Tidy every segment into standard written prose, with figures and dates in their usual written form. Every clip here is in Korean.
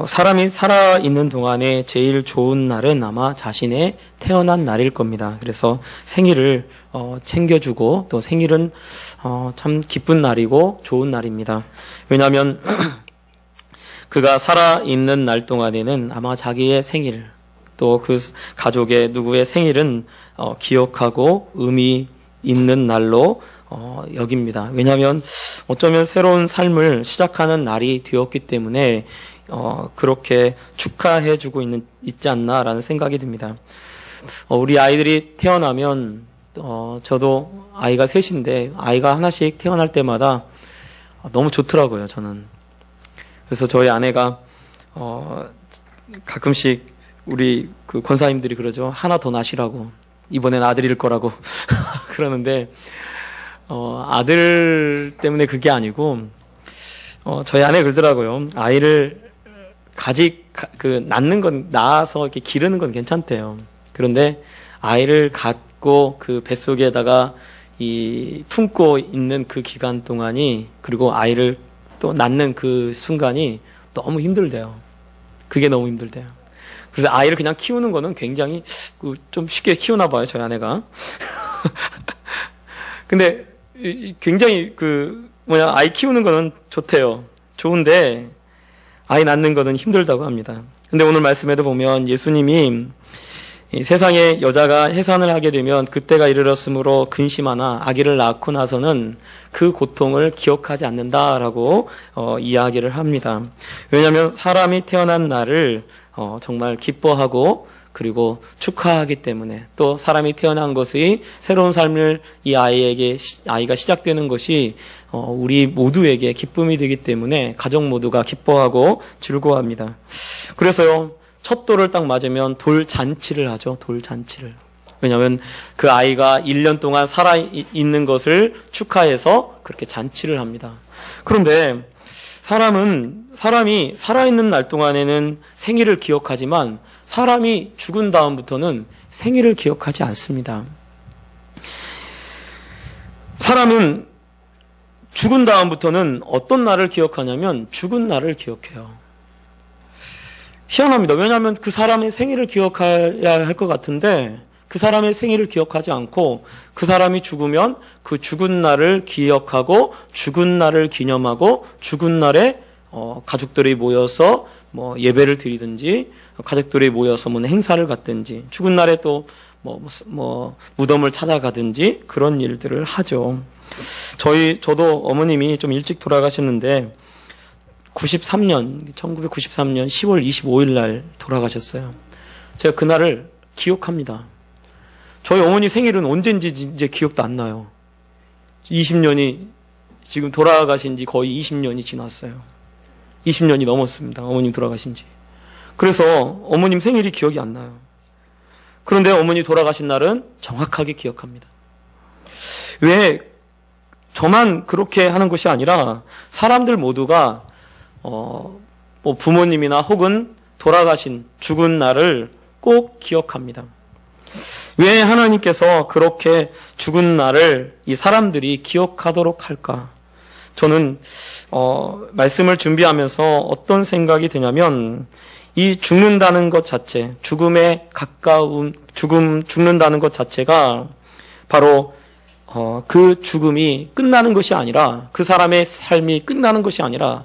사람이 살아있는 동안에 제일 좋은 날은 아마 자신의 태어난 날일 겁니다. 그래서 생일을 챙겨주고 또 생일은 참 기쁜 날이고 좋은 날입니다. 왜냐하면 그가 살아있는 날 동안에는 아마 자기의 생일 또 그 가족의 누구의 생일은 기억하고 의미 있는 날로 여깁니다. 왜냐하면 어쩌면 새로운 삶을 시작하는 날이 되었기 때문에 그렇게 축하해주고 있지 않나라는 생각이 듭니다. 우리 아이들이 태어나면 저도 아이가 셋인데 아이가 하나씩 태어날 때마다 너무 좋더라고요. 저는. 그래서 저희 아내가 가끔씩 우리 그 권사님들이 그러죠. 하나 더 낳으시라고. 이번엔 아들일 거라고 그러는데 아들 때문에 그게 아니고 저희 아내가 그러더라고요. 아이를 낳아서 이렇게 기르는 건 괜찮대요. 그런데 아이를 갖고 그 뱃속에다가 품고 있는 그 기간 동안이 그리고 아이를 또 낳는 그 순간이 너무 힘들대요. 그게 너무 힘들대요. 그래서 아이를 그냥 키우는 거는 굉장히 좀 쉽게 키우나 봐요, 저희 아내가. 근데 굉장히 아이 키우는 거는 좋대요. 좋은데 아이 낳는 거는 힘들다고 합니다. 근데 오늘 말씀에도 보면 예수님이 이 세상에 여자가 해산을 하게 되면 그때가 이르렀으므로 근심하나 아기를 낳고 나서는 그 고통을 기억하지 않는다라고 이야기를 합니다. 왜냐하면 사람이 태어난 날을 정말 기뻐하고 그리고 축하하기 때문에 또 사람이 태어난 것이 새로운 삶을 이 아이가 시작되는 것이 우리 모두에게 기쁨이 되기 때문에 가족 모두가 기뻐하고 즐거워합니다. 그래서요. 첫 돌을 딱 맞으면 돌잔치를 하죠. 돌잔치를. 왜냐하면 그 아이가 1년 동안 살아있는 것을 축하해서 그렇게 잔치를 합니다. 그런데 사람이 살아있는 날 동안에는 생일을 기억하지만 사람이 죽은 다음부터는 생일을 기억하지 않습니다. 사람은 죽은 다음부터는 어떤 날을 기억하냐면 죽은 날을 기억해요. 희한합니다. 왜냐하면 그 사람의 생일을 기억해야 할 것 같은데 그 사람의 생일을 기억하지 않고 그 사람이 죽으면 그 죽은 날을 기억하고 죽은 날을 기념하고 죽은 날에 가족들이 모여서 예배를 드리든지 가족들이 모여서 행사를 갖든지 죽은 날에 또 무덤을 찾아가든지 그런 일들을 하죠. 저도 어머님이 좀 일찍 돌아가셨는데 1993년 10월 25일 날 돌아가셨어요. 제가 그날을 기억합니다. 저희 어머니 생일은 언젠지 이제 기억도 안 나요. 20년이 지금 돌아가신 지 거의 20년이 지났어요. 20년이 넘었습니다. 어머님 돌아가신 지. 그래서 어머님 생일이 기억이 안 나요. 그런데 어머니 돌아가신 날은 정확하게 기억합니다. 왜 저만 그렇게 하는 것이 아니라 사람들 모두가 부모님이나 혹은 돌아가신 죽은 날을 꼭 기억합니다. 왜 하나님께서 그렇게 죽은 날을 이 사람들이 기억하도록 할까? 저는 말씀을 준비하면서 어떤 생각이 드냐면 이 죽는다는 것 자체, 죽음에 가까운 죽는다는 것 자체가 바로 그 죽음이 끝나는 것이 아니라 그 사람의 삶이 끝나는 것이 아니라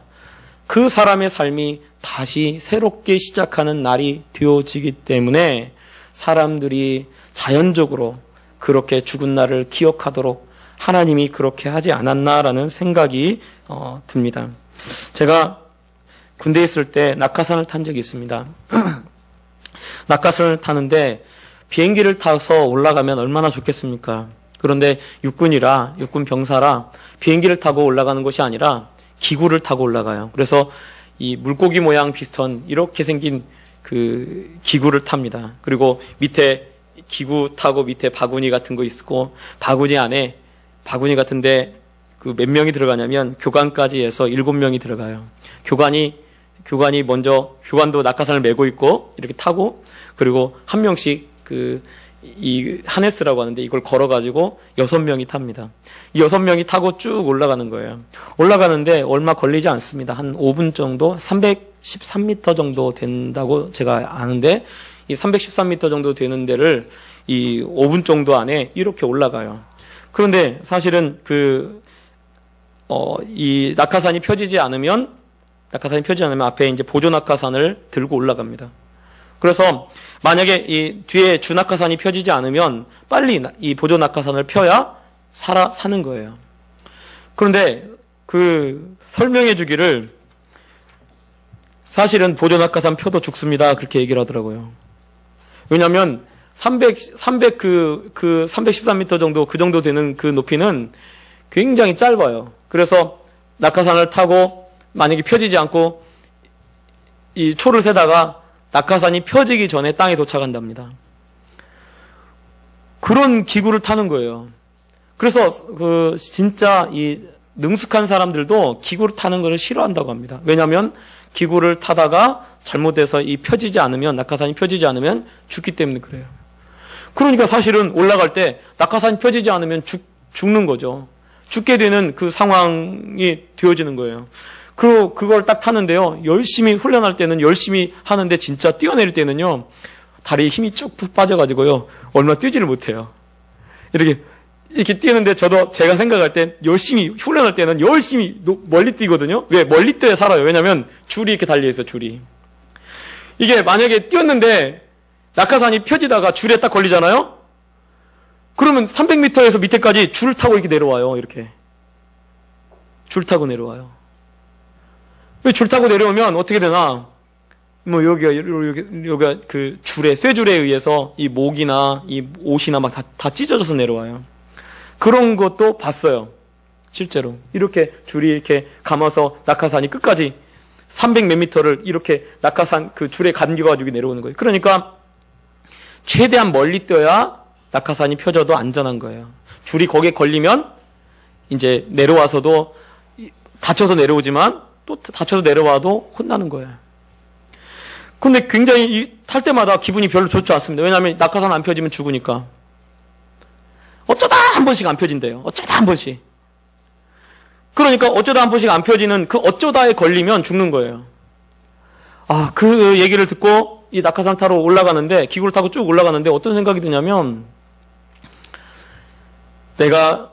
그 사람의 삶이 다시 새롭게 시작하는 날이 되어지기 때문에 사람들이 자연적으로 그렇게 죽은 날을 기억하도록 하나님이 그렇게 하지 않았나라는 생각이 듭니다. 제가 군대에 있을 때 낙하산을 탄 적이 있습니다. 낙하산을 타는데 비행기를 타서 올라가면 얼마나 좋겠습니까? 그런데 육군 병사라 비행기를 타고 올라가는 것이 아니라 기구를 타고 올라가요. 그래서 이 물고기 모양 비슷한 이렇게 생긴 그 기구를 탑니다. 그리고 밑에 기구 타고 밑에 바구니 같은 거 있고 바구니 같은데 그 몇 명이 들어가냐면 교관까지 해서 7명이 들어가요. 교관이 먼저 교관도 낙하산을 메고 있고 이렇게 타고 그리고 한 명씩 이 하네스라고 하는데 이걸 걸어가지고 6명이 탑니다. 이 6명이 타고 쭉 올라가는 거예요. 올라가는데 얼마 걸리지 않습니다. 한 5분 정도, 313m 정도 된다고 제가 아는데, 이 313m 정도 되는 데를 이 5분 정도 안에 이렇게 올라가요. 그런데 사실은 이 낙하산이 펴지지 않으면 앞에 이제 보조 낙하산을 들고 올라갑니다. 그래서 만약에 이 뒤에 주 낙하산이 펴지지 않으면 빨리 이 보조 낙하산을 펴야 사는 거예요. 그런데 설명해 주기를 사실은 보조 낙하산 펴도 죽습니다. 그렇게 얘기를 하더라고요. 왜냐하면 313m 정도 그 정도 되는 그 높이는 굉장히 짧아요. 그래서 낙하산을 타고 만약에 펴지지 않고 이 초를 세다가 낙하산이 펴지기 전에 땅에 도착한답니다. 그런 기구를 타는 거예요. 그래서 진짜 이 능숙한 사람들도 기구를 타는 것을 싫어한다고 합니다. 왜냐하면 기구를 타다가 잘못해서 낙하산이 펴지지 않으면 죽기 때문에 그래요. 그러니까 사실은 올라갈 때 낙하산이 펴지지 않으면 죽는 거죠. 죽게 되는 그 상황이 되어지는 거예요. 그리고 그걸 딱 타는데요. 열심히 훈련할 때는 열심히 하는데 진짜 뛰어내릴 때는요. 다리에 힘이 쭉 빠져가지고요. 얼마 뛰지를 못해요. 이렇게 뛰는데 제가 생각할 때 훈련할 때는 열심히 멀리 뛰거든요. 왜? 멀리 뛰어야 살아요. 왜냐면 줄이 이렇게 달려있어요, 줄이. 이게 만약에 뛰었는데 낙하산이 펴지다가 줄에 딱 걸리잖아요? 그러면 300m에서 밑에까지 줄을 타고 이렇게 내려와요, 이렇게. 줄 타고 내려와요. 왜 줄 타고 내려오면 어떻게 되나? 여기가 쇠줄에 의해서 이 목이나 이 옷이나 막 다 찢어져서 내려와요. 그런 것도 봤어요. 실제로. 이렇게 줄이 이렇게 감아서 낙하산이 끝까지 300 몇 미터를 이렇게 낙하산 줄에 감겨가지고 내려오는 거예요. 그러니까 최대한 멀리 뛰어야 낙하산이 펴져도 안전한 거예요. 줄이 거기에 걸리면 이제 내려와서도 다쳐서 내려오지만 또 다쳐서 내려와도 혼나는 거예요. 근데 굉장히 탈 때마다 기분이 별로 좋지 않습니다. 왜냐하면 낙하산 안 펴지면 죽으니까. 어쩌다 한 번씩 안 펴진대요. 어쩌다 한 번씩. 그러니까 어쩌다 한 번씩 안 펴지는 그 어쩌다에 걸리면 죽는 거예요. 그 얘기를 듣고 이 낙하산 타러 올라가는데, 기구를 타고 쭉 올라가는데 어떤 생각이 드냐면, 내가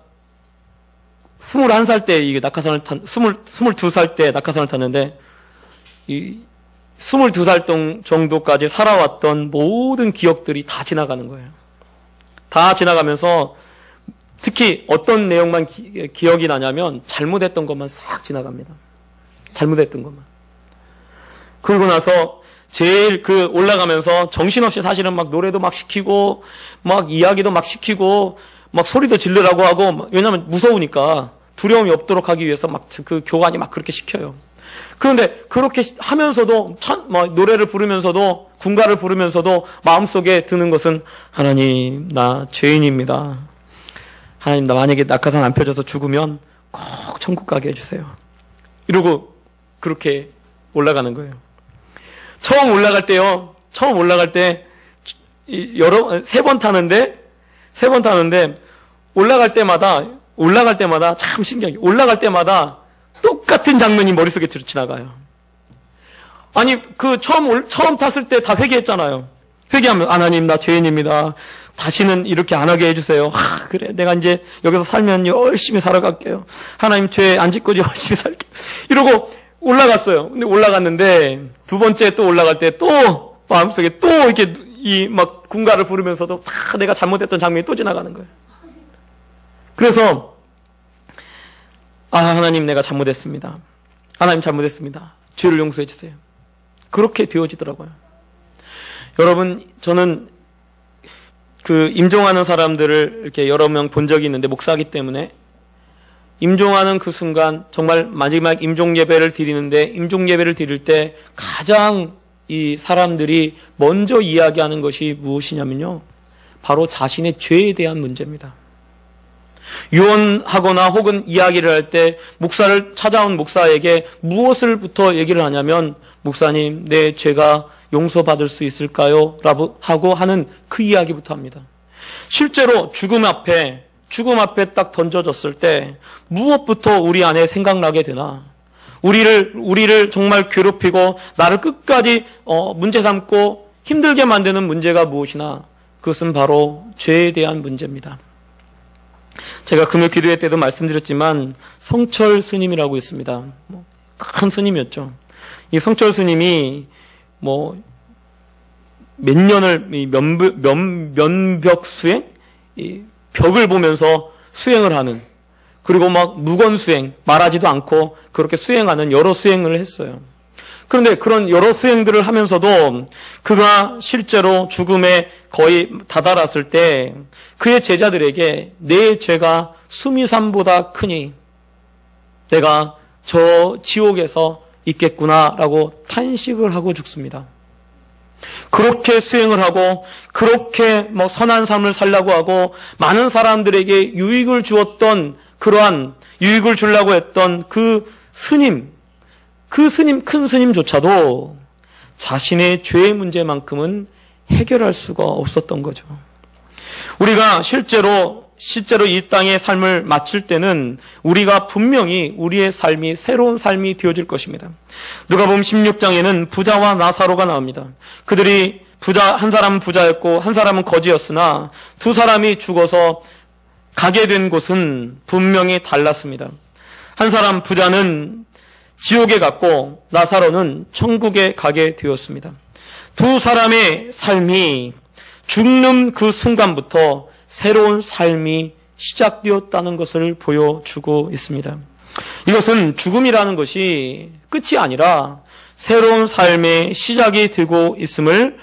21살 때 이 낙하산을 22살 때 낙하산을 탔는데, 이 22살 정도까지 살아왔던 모든 기억들이 다 지나가는 거예요. 다 지나가면서 특히 어떤 내용만 기억이 나냐면 잘못했던 것만 싹 지나갑니다. 잘못했던 것만. 그러고 나서 제일 올라가면서 정신없이 사실은 막 노래도 막 시키고 막 이야기도 막 시키고 막 소리도 지르라고 하고, 왜냐면 무서우니까 두려움이 없도록 하기 위해서 막 교관이 막 그렇게 시켜요. 그런데 그렇게 하면서도 노래를 부르면서도 군가를 부르면서도 마음속에 드는 것은, 하나님, 나 죄인입니다. 하나님, 나 만약에 낙하산 안 펴져서 죽으면 꼭 천국 가게 해주세요. 이러고 그렇게 올라가는 거예요. 처음 올라갈 때 세 번 타는데 올라갈 때마다 참 신기하게 올라갈 때마다 똑같은 장면이 머릿속에 지나가요. 아니, 처음 탔을 때 다 회개했잖아요. 회개하면, 하나님, 나 죄인입니다. 다시는 이렇게 안 하게 해주세요. 그래, 내가 이제 여기서 살면 열심히 살아갈게요. 하나님, 죄 안 짓고 열심히 살게요. 이러고 올라갔어요. 근데 올라갔는데, 두 번째 또 올라갈 때 또, 마음속에 또 이렇게 군가를 부르면서도 다 내가 잘못했던 장면이 또 지나가는 거예요. 그래서, 하나님, 내가 잘못했습니다. 하나님, 잘못했습니다. 죄를 용서해 주세요. 그렇게 되어지더라고요. 여러분, 저는 임종하는 사람들을 이렇게 여러 명 본 적이 있는데, 목사이기 때문에 임종하는 그 순간, 정말 마지막 임종 예배를 드릴 때 가장 이 사람들이 먼저 이야기하는 것이 무엇이냐면요, 바로 자신의 죄에 대한 문제입니다. 유언하거나 혹은 이야기를 할 때 목사를 찾아온 목사에게 무엇을부터 얘기를 하냐면, 목사님, 내 죄가 용서받을 수 있을까요? 라고 하고 하는 그 이야기부터 합니다. 실제로 죽음 앞에 딱 던져졌을 때 무엇부터 우리 안에 생각나게 되나? 우리를 정말 괴롭히고 나를 끝까지 문제 삼고 힘들게 만드는 문제가 무엇이나 그것은 바로 죄에 대한 문제입니다. 제가 금요 기도회 때도 말씀드렸지만 성철 스님이라고 있습니다. 큰 스님이었죠. 이 성철 스님이 몇 년을 면벽 수행, 이 벽을 보면서 수행을 하는, 그리고 무건 수행, 말하지도 않고 그렇게 수행하는 여러 수행을 했어요. 그런데 그런 여러 수행들을 하면서도 그가 실제로 죽음에 거의 다다랐을 때 그의 제자들에게 내 죄가 수미산보다 크니 내가 저 지옥에서 있겠구나라고 탄식을 하고 죽습니다. 그렇게 수행을 하고 그렇게 선한 삶을 살려고 하고 많은 사람들에게 유익을 주었던, 그러한 유익을 주려고 했던 그 스님, 큰 스님조차도 자신의 죄의 문제만큼은 해결할 수가 없었던 거죠. 우리가 실제로 이 땅의 삶을 마칠 때는 우리가 분명히 우리의 삶이 새로운 삶이 되어질 것입니다. 누가복음 16장에는 부자와 나사로가 나옵니다. 그들이 한 사람은 부자였고 한 사람은 거지였으나 두 사람이 죽어서 가게 된 곳은 분명히 달랐습니다. 한 사람 부자는 지옥에 갔고 나사로는 천국에 가게 되었습니다. 두 사람의 삶이 죽는 그 순간부터 새로운 삶이 시작되었다는 것을 보여주고 있습니다. 이것은 죽음이라는 것이 끝이 아니라 새로운 삶의 시작이 되고 있음을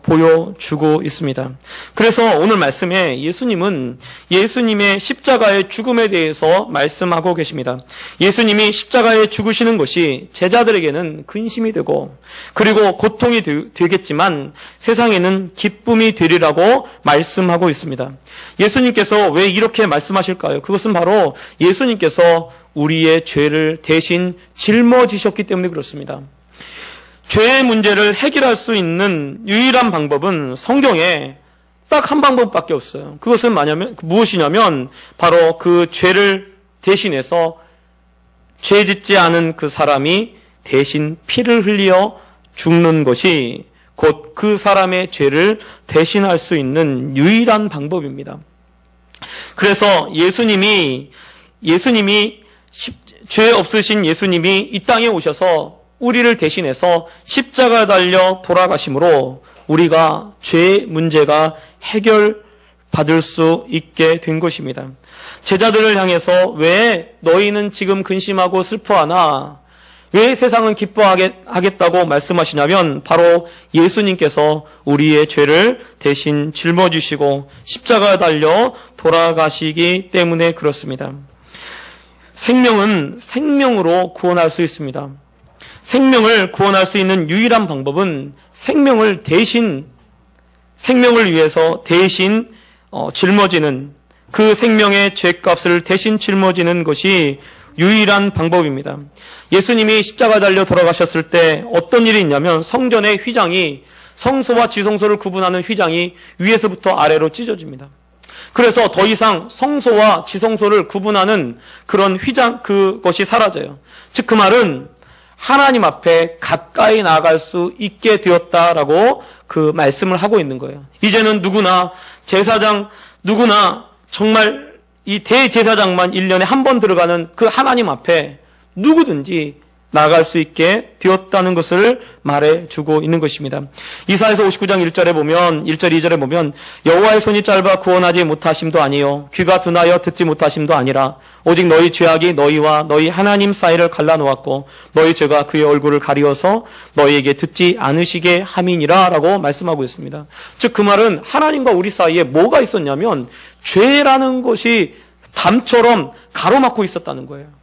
보여주고 있습니다. 그래서 오늘 말씀에 예수님의 십자가의 죽음에 대해서 말씀하고 계십니다. 예수님이 십자가에 죽으시는 것이 제자들에게는 근심이 되고 그리고 고통이 되겠지만 세상에는 기쁨이 되리라고 말씀하고 있습니다. 예수님께서 왜 이렇게 말씀하실까요? 그것은 바로 예수님께서 우리의 죄를 대신 짊어지셨기 때문에 그렇습니다. 죄의 문제를 해결할 수 있는 유일한 방법은 성경에 딱 한 방법밖에 없어요. 그것은 무엇이냐면 바로 그 죄를 대신해서 죄 짓지 않은 그 사람이 대신 피를 흘려 죽는 것이 곧 그 사람의 죄를 대신할 수 있는 유일한 방법입니다. 그래서 예수님이 죄 없으신 예수님이 이 땅에 오셔서 우리를 대신해서 십자가 달려 돌아가심으로 우리가 죄의 문제가 해결받을 수 있게 된 것입니다. 제자들을 향해서 왜 너희는 지금 근심하고 슬퍼하나? 왜 세상은 기뻐하겠다고 말씀하시냐면 바로 예수님께서 우리의 죄를 대신 짊어지시고 십자가 달려 돌아가시기 때문에 그렇습니다. 생명은 생명으로 구원할 수 있습니다. 생명을 구원할 수 있는 유일한 방법은 생명을 위해서 대신 짊어지는, 그 생명의 죄값을 대신 짊어지는 것이 유일한 방법입니다. 예수님이 십자가 달려 돌아가셨을 때 어떤 일이 있냐면 성전의 휘장이, 성소와 지성소를 구분하는 휘장이 위에서부터 아래로 찢어집니다. 그래서 더 이상 성소와 지성소를 구분하는 그런 휘장, 그것이 사라져요. 즉 그 말은 하나님 앞에 가까이 나아갈 수 있게 되었다라고 그 말씀을 하고 있는 거예요. 이제는 누구나 정말 이 대제사장만 1년에 한 번 들어가는 그 하나님 앞에 누구든지 나아갈 수 있게 되었다는 것을 말해주고 있는 것입니다. 이사야서 59장 1절 2절에 보면 여호와의 손이 짧아 구원하지 못하심도 아니요 귀가 둔하여 듣지 못하심도 아니라 오직 너희 죄악이 너희와 너희 하나님 사이를 갈라놓았고 너희 죄가 그의 얼굴을 가리워서 너희에게 듣지 않으시게 함이니라 라고 말씀하고 있습니다. 즉 그 말은 하나님과 우리 사이에 뭐가 있었냐면 죄라는 것이 담처럼 가로막고 있었다는 거예요.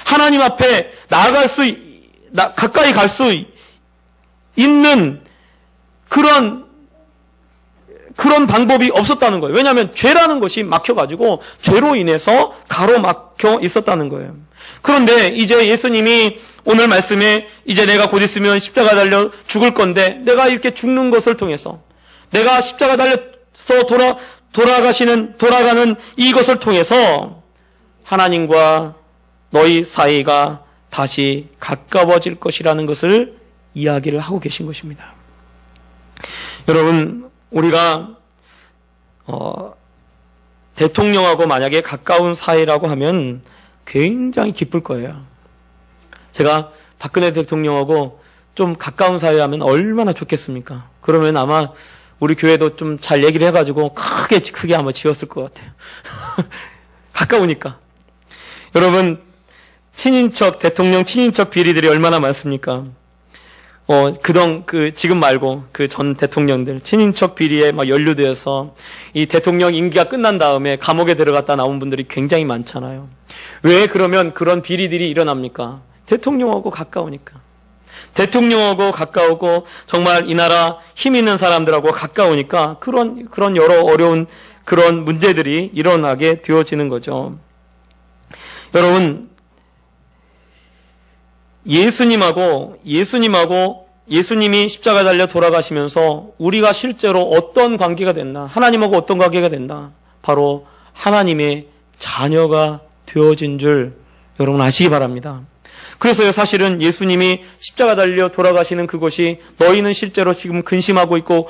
하나님 앞에 가까이 갈 수 있는 그런 방법이 없었다는 거예요. 왜냐하면 죄라는 것이 막혀가지고 죄로 인해서 가로막혀 있었다는 거예요. 그런데 이제 예수님이 오늘 말씀에 이제 내가 곧 있으면 십자가 달려 죽을 건데 내가 이렇게 죽는 것을 통해서 내가 십자가 달려서 돌아가는 이것을 통해서 하나님과 너희 사이가 다시 가까워질 것이라는 것을 이야기를 하고 계신 것입니다. 여러분, 우리가 대통령하고 만약에 가까운 사이라고 하면 굉장히 기쁠 거예요. 제가 박근혜 대통령하고 좀 가까운 사이라면 얼마나 좋겠습니까? 그러면 아마 우리 교회도 좀 잘 얘기를 해가지고 크게 아마 지었을 것 같아요. 가까우니까. 여러분, 대통령 친인척 비리들이 얼마나 많습니까? 지금 말고 그 전 대통령들, 친인척 비리에 막 연루되어서 이 대통령 임기가 끝난 다음에 감옥에 들어갔다 나온 분들이 굉장히 많잖아요. 왜 그러면 그런 비리들이 일어납니까? 대통령하고 가까우니까. 대통령하고 가까우고 정말 이 나라 힘 있는 사람들하고 가까우니까 그런 여러 어려운 그런 문제들이 일어나게 되어지는 거죠. 여러분, 예수님이 십자가 달려 돌아가시면서 우리가 실제로 어떤 관계가 됐나? 하나님하고 어떤 관계가 됐나? 바로 하나님의 자녀가 되어진 줄 여러분 아시기 바랍니다. 그래서요, 사실은 예수님이 십자가 달려 돌아가시는 그것이 너희는 실제로 지금 근심하고 있고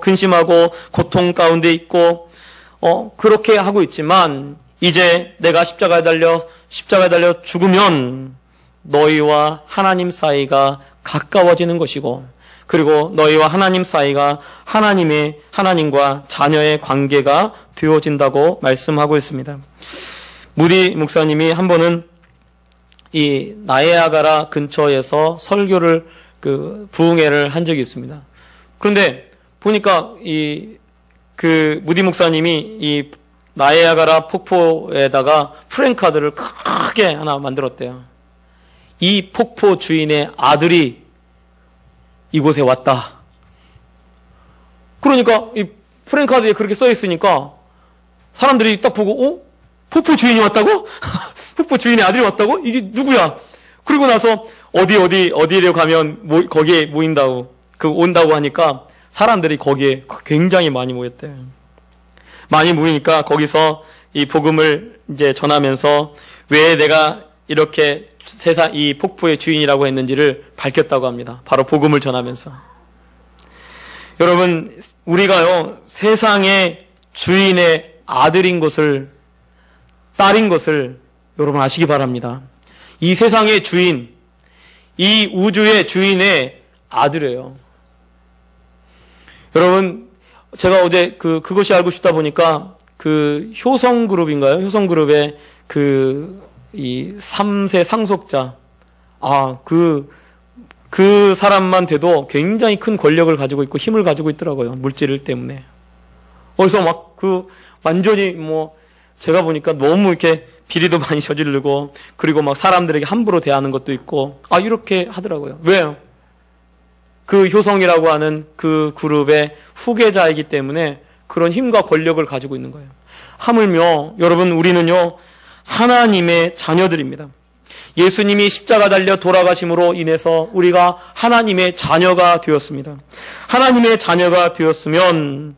근심하고 고통 가운데 있고 그렇게 하고 있지만 이제 내가 십자가에 달려 죽으면 너희와 하나님 사이가 가까워지는 것이고, 그리고 너희와 하나님 사이가 하나님과 자녀의 관계가 되어진다고 말씀하고 있습니다. 무디 목사님이 한 번은 이 나이아가라 근처에서 설교를 부흥회를 한 적이 있습니다. 그런데 보니까 무디 목사님이 이 나이아가라 폭포에다가 프랭카드를 크게 하나 만들었대요. 이 폭포 주인의 아들이 이곳에 왔다. 그러니까 이 프랭카드에 그렇게 써 있으니까 사람들이 딱 보고, 폭포 주인이 왔다고? 폭포 주인의 아들이 왔다고? 이게 누구야? 그리고 나서 어디로 가면 거기에 모인다고, 온다고 하니까 사람들이 거기에 굉장히 많이 모였대요. 많이 모이니까 거기서 이 복음을 이제 전하면서 왜 내가 이렇게 이 폭포의 주인이라고 했는지를 밝혔다고 합니다. 바로 복음을 전하면서. 여러분, 우리가요, 세상의 주인의 아들인 것을, 딸인 것을 여러분 아시기 바랍니다. 이 세상의 주인, 이 우주의 주인의 아들이에요. 여러분, 제가 어제 그것이 알고 싶다 보니까 효성그룹인가요? 효성그룹의 이 3세 상속자, 그 사람만 돼도 굉장히 큰 권력을 가지고 있고 힘을 가지고 있더라고요. 물질 때문에. 그래서 완전히 제가 보니까 너무 이렇게 비리도 많이 저지르고, 그리고 사람들에게 함부로 대하는 것도 있고, 이렇게 하더라고요. 왜요? 그 효성이라고 하는 그 그룹의 후계자이기 때문에 그런 힘과 권력을 가지고 있는 거예요. 하물며, 여러분, 우리는요, 하나님의 자녀들입니다. 예수님이 십자가 달려 돌아가심으로 인해서 우리가 하나님의 자녀가 되었습니다. 하나님의 자녀가 되었으면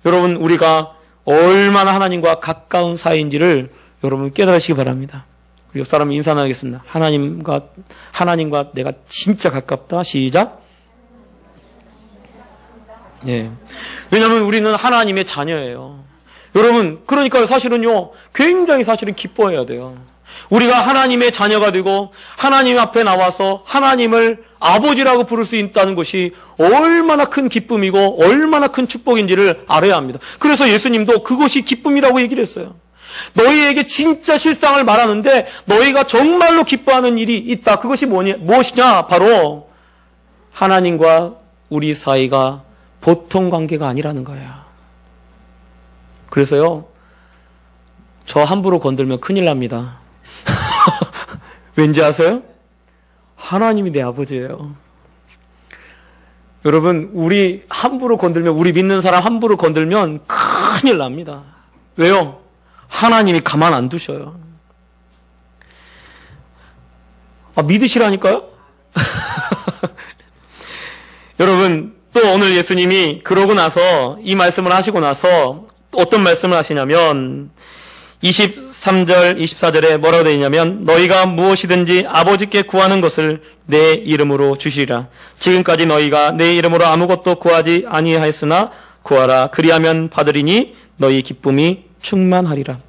여러분, 우리가 얼마나 하나님과 가까운 사이인지를 여러분 깨달으시기 바랍니다. 옆 사람 인사 나누겠습니다. 하나님과 내가 진짜 가깝다. 시작. 예. 왜냐하면 우리는 하나님의 자녀예요. 여러분, 그러니까 사실은요, 굉장히 사실은 기뻐해야 돼요. 우리가 하나님의 자녀가 되고 하나님 앞에 나와서 하나님을 아버지라고 부를 수 있다는 것이 얼마나 큰 기쁨이고 얼마나 큰 축복인지를 알아야 합니다. 그래서 예수님도 그것이 기쁨이라고 얘기를 했어요. 너희에게 진짜 실상을 말하는데 너희가 정말로 기뻐하는 일이 있다. 그것이 무엇이냐? 바로 하나님과 우리 사이가 보통 관계가 아니라는 거예요. 그래서요, 저 함부로 건들면 큰일 납니다. 왠지 아세요? 하나님이 내 아버지예요. 여러분, 우리 믿는 사람 함부로 건들면 큰일 납니다. 왜요? 하나님이 가만 안 두셔요. 믿으시라니까요? 여러분, 또 오늘 예수님이 그러고 나서 이 말씀을 하시고 나서 어떤 말씀을 하시냐면 23절, 24절에 뭐라고 되어 있냐면 너희가 무엇이든지 아버지께 구하는 것을 내 이름으로 주시리라. 지금까지 너희가 내 이름으로 아무것도 구하지 아니하였으나 구하라. 그리하면 받으리니 너희 기쁨이 충만하리라.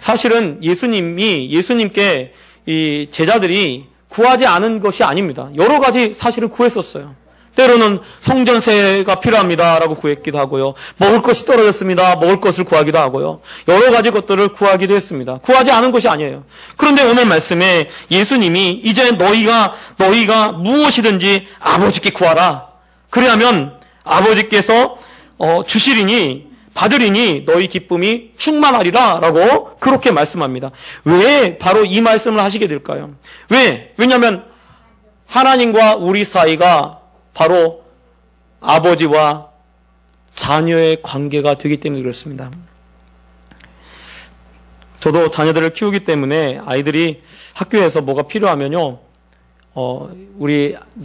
사실은 예수님께 이 제자들이 구하지 않은 것이 아닙니다. 여러 가지 사실을 구했었어요. 때로는 성전세가 필요합니다라고 구했기도 하고요. 먹을 것이 떨어졌습니다. 먹을 것을 구하기도 하고요. 여러 가지 것들을 구하기도 했습니다. 구하지 않은 것이 아니에요. 그런데 오늘 말씀에 예수님이 이제 너희가 무엇이든지 아버지께 구하라. 그리하면 아버지께서 주시리니 받으리니 너희 기쁨이 충만하리라 라고 그렇게 말씀합니다. 왜 바로 이 말씀을 하시게 될까요? 왜냐하면 하나님과 우리 사이가 바로 아버지와 자녀의 관계가 되기 때문에 그렇습니다. 저도 자녀들을 키우기 때문에 아이들이 학교에서 뭐가 필요하면요,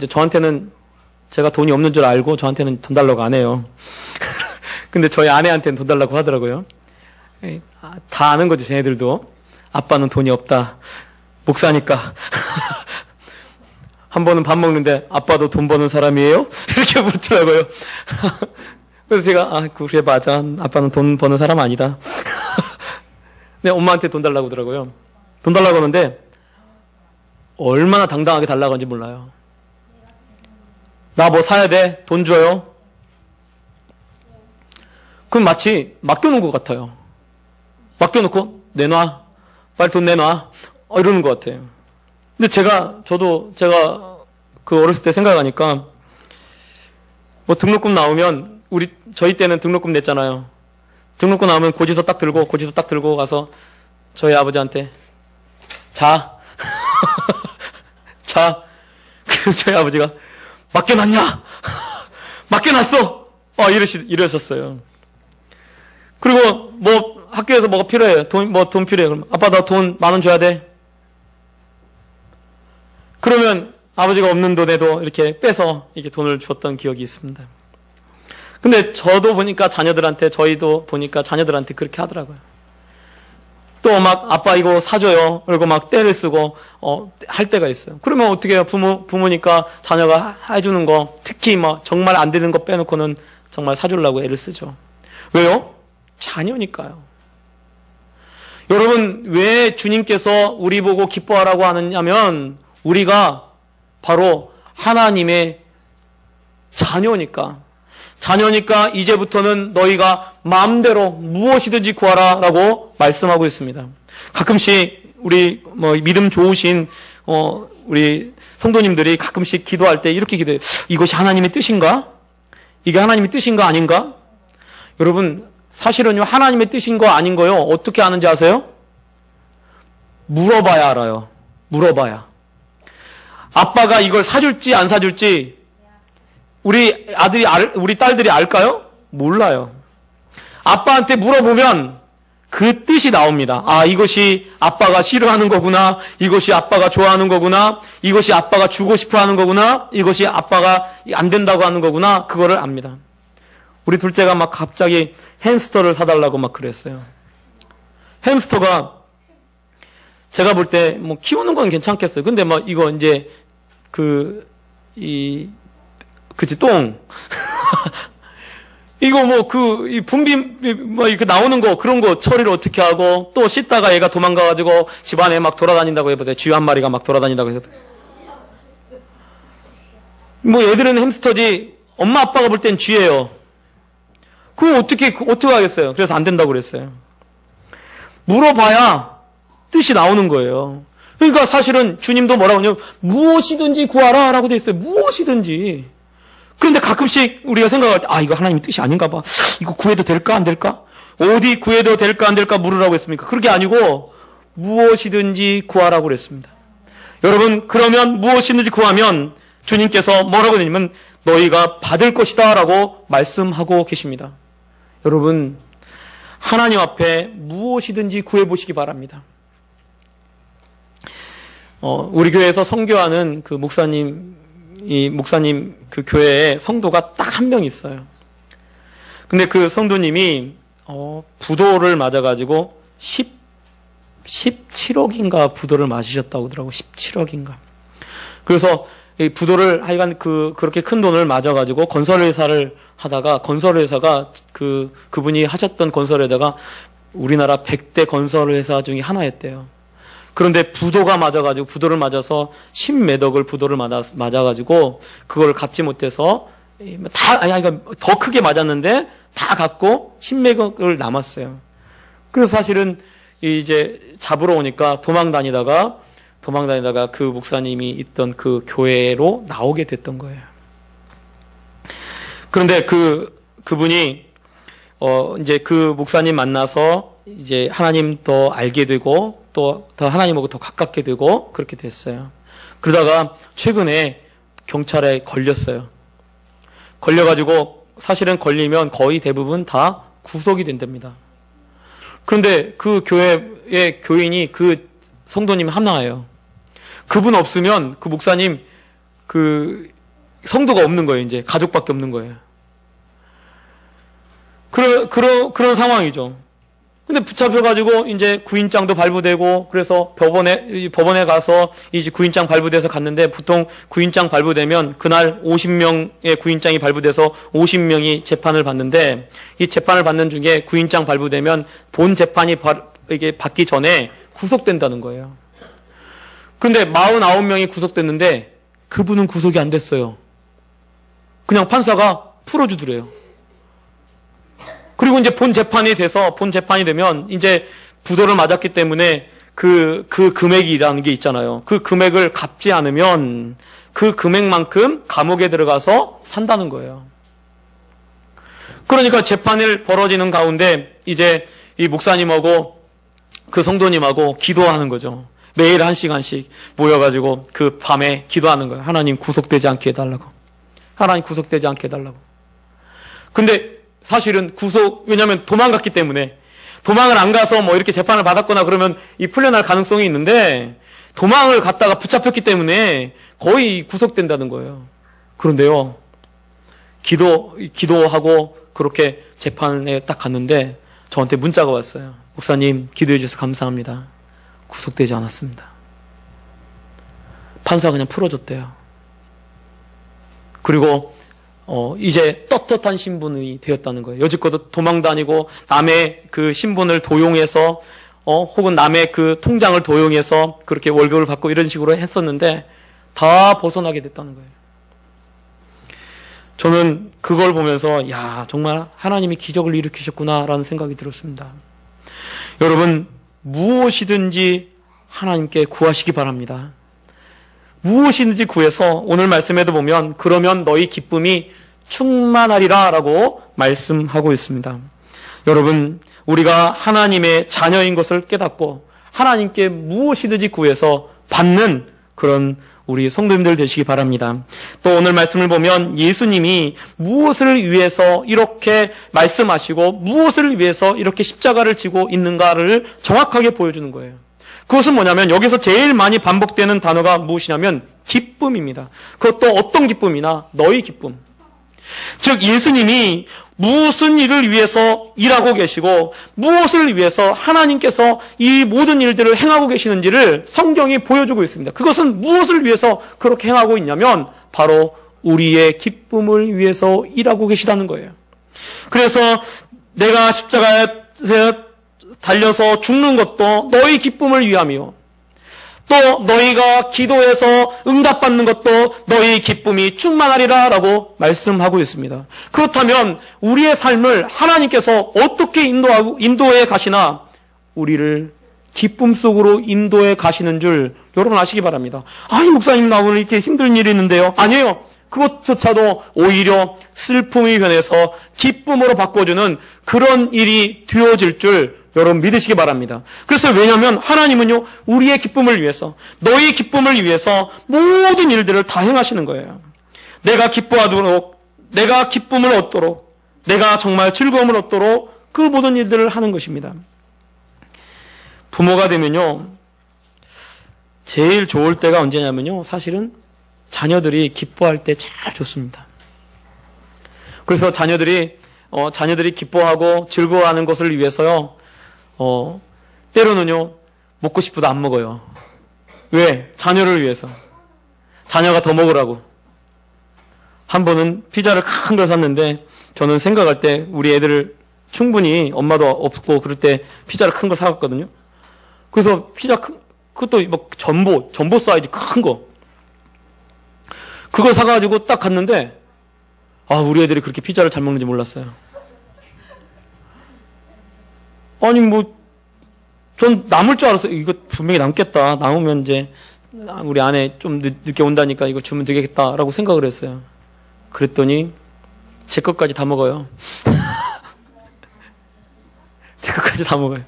저한테는 제가 돈이 없는 줄 알고 저한테는 돈 달라고 안 해요. 근데 저희 아내한테는 돈 달라고 하더라고요. 다 아는 거죠, 쟤네들도. 아빠는 돈이 없다. 목사니까. 한 번은 밥 먹는데 아빠도 돈 버는 사람이에요? 이렇게 묻더라고요. 그래서 제가 그래 맞아. 아빠는 돈 버는 사람 아니다. 근데 엄마한테 돈 달라고 하더라고요. 돈 달라고 하는데 얼마나 당당하게 달라고 하는지 몰라요. 나 뭐 사야 돼? 돈 줘요? 그럼 마치 맡겨놓은 것 같아요. 맡겨놓고 내놔. 빨리 돈 내놔. 이러는 것 같아요. 근데 제가 그 어렸을 때 생각하니까 뭐 등록금 나오면 저희 때는 등록금 냈잖아요. 등록금 나오면 고지서 딱 들고 가서 저희 아버지한테 자. 그리고 저희 아버지가 맡겨놨냐? 맡겨놨어. 이러셨어요. 그리고 뭐 학교에서 뭐가 필요해요. 돈 필요해. 그럼 아빠 나 돈 10,000원 줘야 돼. 그러면 아버지가 없는 돈에도 이렇게 빼서 이렇게 돈을 줬던 기억이 있습니다. 근데 저희도 보니까 자녀들한테 그렇게 하더라고요. 또 막 아빠 이거 사줘요. 그리고 막 떼를 쓰고 할 때가 있어요. 그러면 어떻게 해요? 부모니까 자녀가 해주는 거 특히 막 정말 안 되는 거 빼놓고는 정말 사주려고 애를 쓰죠. 왜요? 자녀니까요. 여러분 왜 주님께서 우리 보고 기뻐하라고 하느냐면 우리가 바로 하나님의 자녀니까 이제부터는 너희가 마음대로 무엇이든지 구하라 라고 말씀하고 있습니다. 가끔씩 우리 믿음 좋으신 우리 성도님들이 가끔씩 기도할 때 이렇게 기도해요. 이것이 하나님의 뜻인가? 이게 하나님의 뜻인가 아닌가? 여러분 사실은요 하나님의 뜻인 거 아닌 거요 어떻게 아는지 아세요? 물어봐야 알아요. 물어봐야. 아빠가 이걸 사줄지 안 사줄지 우리 딸들이 알까요? 몰라요. 아빠한테 물어보면 그 뜻이 나옵니다. 이것이 아빠가 싫어하는 거구나. 이것이 아빠가 좋아하는 거구나. 이것이 아빠가 주고 싶어 하는 거구나. 이것이 아빠가 안 된다고 하는 거구나. 그거를 압니다. 우리 둘째가 막 갑자기 햄스터를 사달라고 막 그랬어요. 햄스터가 제가 볼 때 뭐 키우는 건 괜찮겠어요. 근데 뭐 이거 이제 똥. 이거 이 분비 이렇게 나오는 거 그런 거 처리를 어떻게 하고 또 씻다가 얘가 도망가가지고 집안에 막 돌아다닌다고 해보세요. 쥐 한 마리가 막 돌아다닌다고 해서 얘들은 햄스터지 엄마 아빠가 볼 땐 쥐예요. 그거 어떻게 하겠어요? 그래서 안 된다고 그랬어요. 물어봐야 뜻이 나오는 거예요. 그러니까 사실은 주님도 뭐라고 하냐면 무엇이든지 구하라 라고 돼 있어요. 무엇이든지. 그런데 가끔씩 우리가 생각할 때 이거 하나님의 뜻이 아닌가 봐. 이거 구해도 될까 안 될까? 어디 구해도 될까 안 될까 물으라고 했습니까? 그게 아니고 무엇이든지 구하라고 그랬습니다. 여러분 그러면 무엇이든지 구하면 주님께서 뭐라고 하냐면 너희가 받을 것이다 라고 말씀하고 계십니다. 여러분 하나님 앞에 무엇이든지 구해보시기 바랍니다. 우리 교회에서 선교하는 그 목사님 그 교회에 성도가 딱 한 명 있어요. 근데 그 성도님이 부도를 맞아가지고 17억인가 부도를 맞으셨다고 하더라고. 17억인가. 그래서 이 부도를 하여간 그렇게 큰 돈을 맞아가지고 건설회사를 하다가 건설회사가 그분이 하셨던 건설회사가 우리나라 100대 건설회사 중에 하나였대요. 그런데 부도가 맞아가지고 부도를 맞아서 10몇 억을 부도를 맞아가지고 그걸 갚지 못해서 더 크게 맞았는데 다 갚고 10몇 억을 남았어요. 그래서 사실은 이제 잡으러 오니까 도망 다니다가 그 목사님이 있던 그 교회로 나오게 됐던 거예요. 그런데 그분이 이제 그 목사님 만나서 이제 하나님 더 알게 되고 또 더 하나님하고 더 가깝게 되고 그렇게 됐어요. 그러다가 최근에 경찰에 걸렸어요. 걸려가지고 사실은 걸리면 거의 대부분 다 구속이 된답니다. 그런데 그 교회의 교인이 그 성도님 하나예요. 그분 없으면 그 목사님 성도가 없는 거예요. 이제 가족밖에 없는 거예요. 그런 상황이죠. 근데 붙잡혀가지고 이제 구인장도 발부되고 그래서 법원에 가서 이제 구인장 발부돼서 갔는데 보통 구인장 발부되면 그날 50명의 구인장이 발부돼서 50명이 재판을 받는데 이 재판을 받는 중에 구인장 발부되면 본 재판이 이게 받기 전에 구속된다는 거예요. 그런데 49명이 구속됐는데 그분은 구속이 안 됐어요. 그냥 판사가 풀어주더래요. 그리고 이제 본 재판이 되면 이제 부도를 맞았기 때문에 그 금액이라는 게 있잖아요. 그 금액을 갚지 않으면 그 금액만큼 감옥에 들어가서 산다는 거예요. 그러니까 재판이 벌어지는 가운데 이제 이 목사님하고 그 성도님하고 기도하는 거죠. 매일 1시간씩 모여가지고 그 밤에 기도하는 거예요. 하나님 구속되지 않게 해달라고. 하나님 구속되지 않게 해달라고. 근데 사실은 왜냐면 도망갔기 때문에 도망을 안 가서 뭐 이렇게 재판을 받았거나 그러면 이 풀려날 가능성이 있는데 도망을 갔다가 붙잡혔기 때문에 거의 구속된다는 거예요. 그런데요, 기도하고 그렇게 재판에 딱 갔는데 저한테 문자가 왔어요. 목사님, 기도해 주셔서 감사합니다. 구속되지 않았습니다. 판사가 그냥 풀어줬대요. 그리고 이제 떳떳한 신분이 되었다는 거예요. 여지껏 도망 다니고 남의 그 신분을 도용해서 혹은 남의 그 통장을 도용해서 그렇게 월급을 받고 이런 식으로 했었는데 다 벗어나게 됐다는 거예요. 저는 그걸 보면서 정말 하나님이 기적을 일으키셨구나라는 생각이 들었습니다. 여러분, 무엇이든지 하나님께 구하시기 바랍니다. 무엇이든지 구해서 오늘 말씀에도 보면 그러면 너희 기쁨이 충만하리라 라고 말씀하고 있습니다. 여러분, 우리가 하나님의 자녀인 것을 깨닫고 하나님께 무엇이든지 구해서 받는 그런 우리 성도님들 되시기 바랍니다. 또 오늘 말씀을 보면 예수님이 무엇을 위해서 이렇게 말씀하시고 무엇을 위해서 이렇게 십자가를 지고 있는가를 정확하게 보여주는 거예요. 그것은 뭐냐면 여기서 제일 많이 반복되는 단어가 무엇이냐면 기쁨입니다. 그것도 어떤 기쁨이나 너희 기쁨. 즉 예수님이 무슨 일을 위해서 일하고 계시고 무엇을 위해서 하나님께서 이 모든 일들을 행하고 계시는지를 성경이 보여주고 있습니다. 그것은 무엇을 위해서 그렇게 행하고 있냐면 바로 우리의 기쁨을 위해서 일하고 계시다는 거예요. 그래서 내가 십자가에 달려서 죽는 것도 너희 기쁨을 위함이요. 또 너희가 기도해서 응답받는 것도 너희 기쁨이 충만하리라 라고 말씀하고 있습니다. 그렇다면 우리의 삶을 하나님께서 어떻게 인도해 가시나 우리를 기쁨 속으로 인도해 가시는 줄 여러분 아시기 바랍니다. 아니 목사님 나 오늘 이렇게 힘든 일이 있는데요. 아니에요. 그것조차도 오히려 슬픔이 변해서 기쁨으로 바꿔주는 그런 일이 되어질 줄 여러분 믿으시기 바랍니다. 그래서 왜냐하면 하나님은요 우리의 기쁨을 위해서 너희 기쁨을 위해서 모든 일들을 다 행하시는 거예요. 내가 기뻐하도록 내가 기쁨을 얻도록 내가 정말 즐거움을 얻도록 그 모든 일들을 하는 것입니다. 부모가 되면요 제일 좋을 때가 언제냐면요 사실은 자녀들이 기뻐할 때 잘 좋습니다. 그래서 자녀들이 기뻐하고 즐거워하는 것을 위해서요 때로는요 먹고 싶어도 안 먹어요. 왜? 자녀를 위해서. 자녀가 더 먹으라고. 한 번은 피자를 큰 걸 샀는데 저는 생각할 때 우리 애들을 충분히 엄마도 없고 그럴 때 피자를 큰 거 사갔거든요. 그래서 피자 그것도 막 전보 사이즈 큰 거. 그걸 사가지고 딱 갔는데 우리 애들이 그렇게 피자를 잘 먹는지 몰랐어요. 아니 전 남을 줄 알았어요. 이거 분명히 남겠다. 남으면 이제 우리 아내 좀 늦게 온다니까 이거 주면 되겠다라고 생각을 했어요. 그랬더니 제 것까지 다 먹어요. 제 것까지 다 먹어요.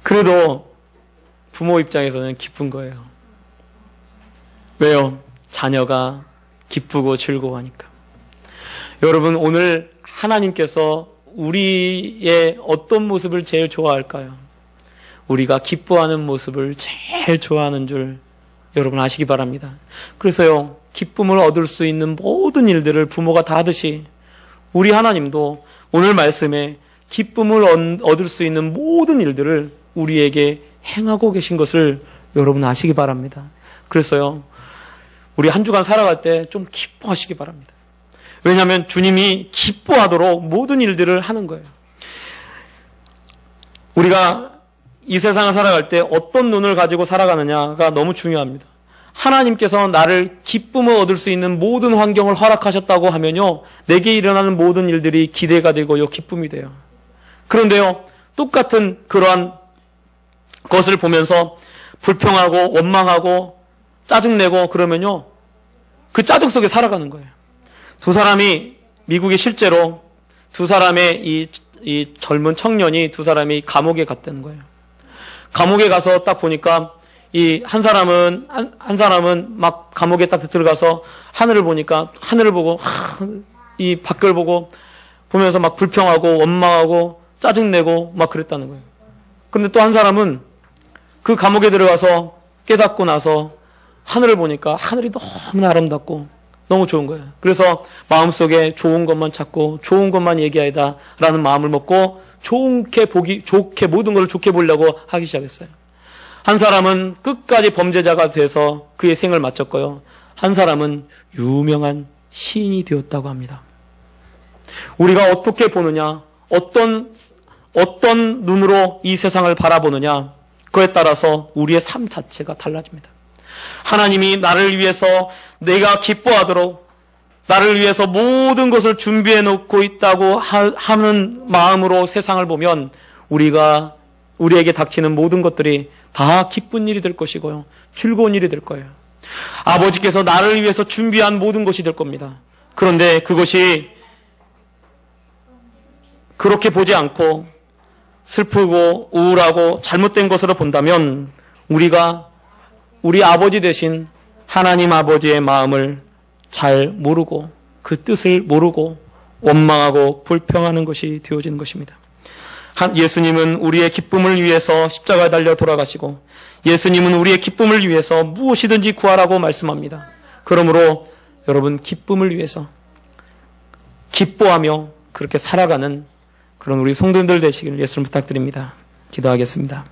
그래도 부모 입장에서는 기쁜 거예요. 왜요? 자녀가 기쁘고 즐거워하니까. 여러분, 오늘 하나님께서 우리의 어떤 모습을 제일 좋아할까요? 우리가 기뻐하는 모습을 제일 좋아하는 줄 여러분 아시기 바랍니다. 그래서요, 기쁨을 얻을 수 있는 모든 일들을 부모가 다 하듯이 우리 하나님도 오늘 말씀에 기쁨을 얻을 수 있는 모든 일들을 우리에게 행하고 계신 것을 여러분 아시기 바랍니다. 그래서요, 우리 한 주간 살아갈 때 좀 기뻐하시기 바랍니다. 왜냐하면 주님이 기뻐하도록 모든 일들을 하는 거예요. 우리가 이 세상을 살아갈 때 어떤 눈을 가지고 살아가느냐가 너무 중요합니다. 하나님께서 나를 기쁨을 얻을 수 있는 모든 환경을 허락하셨다고 하면요, 내게 일어나는 모든 일들이 기대가 되고요, 기쁨이 돼요. 그런데요, 똑같은 그러한 것을 보면서 불평하고 원망하고 짜증내고 그러면요, 그 짜증 속에 살아가는 거예요. 두 사람이 미국에 실제로 두 사람의 이 젊은 청년이 두 사람이 감옥에 갔다는 거예요. 감옥에 가서 딱 보니까 이 한 사람은 막 감옥에 딱 들어가서 하늘을 보니까 하늘을 보고 이 밖을 보면서 막 불평하고 원망하고 짜증내고 막 그랬다는 거예요. 그런데 또 한 사람은 그 감옥에 들어가서 깨닫고 나서 하늘을 보니까 하늘이 너무나 아름답고 너무 좋은 거예요. 그래서 마음속에 좋은 것만 찾고 좋은 것만 얘기하다 라는 마음을 먹고 좋게 모든 걸 좋게 보려고 하기 시작했어요. 한 사람은 끝까지 범죄자가 돼서 그의 생을 마쳤고요. 한 사람은 유명한 시인이 되었다고 합니다. 우리가 어떻게 보느냐, 어떤 눈으로 이 세상을 바라보느냐, 그에 따라서 우리의 삶 자체가 달라집니다. 하나님이 나를 위해서 내가 기뻐하도록 나를 위해서 모든 것을 준비해 놓고 있다고 하는 마음으로 세상을 보면 우리에게 닥치는 모든 것들이 다 기쁜 일이 될 것이고요, 즐거운 일이 될 거예요. 아버지께서 나를 위해서 준비한 모든 것이 될 겁니다. 그런데 그것이 그렇게 보지 않고 슬프고 우울하고 잘못된 것으로 본다면 우리가 우리 아버지 되신 하나님 아버지의 마음을 잘 모르고 그 뜻을 모르고 원망하고 불평하는 것이 되어지는 것입니다. 예수님은 우리의 기쁨을 위해서 십자가에 달려 돌아가시고 예수님은 우리의 기쁨을 위해서 무엇이든지 구하라고 말씀합니다. 그러므로 여러분, 기쁨을 위해서 기뻐하며 그렇게 살아가는 그런 우리 성도들 되시길 예수님 부탁드립니다. 기도하겠습니다.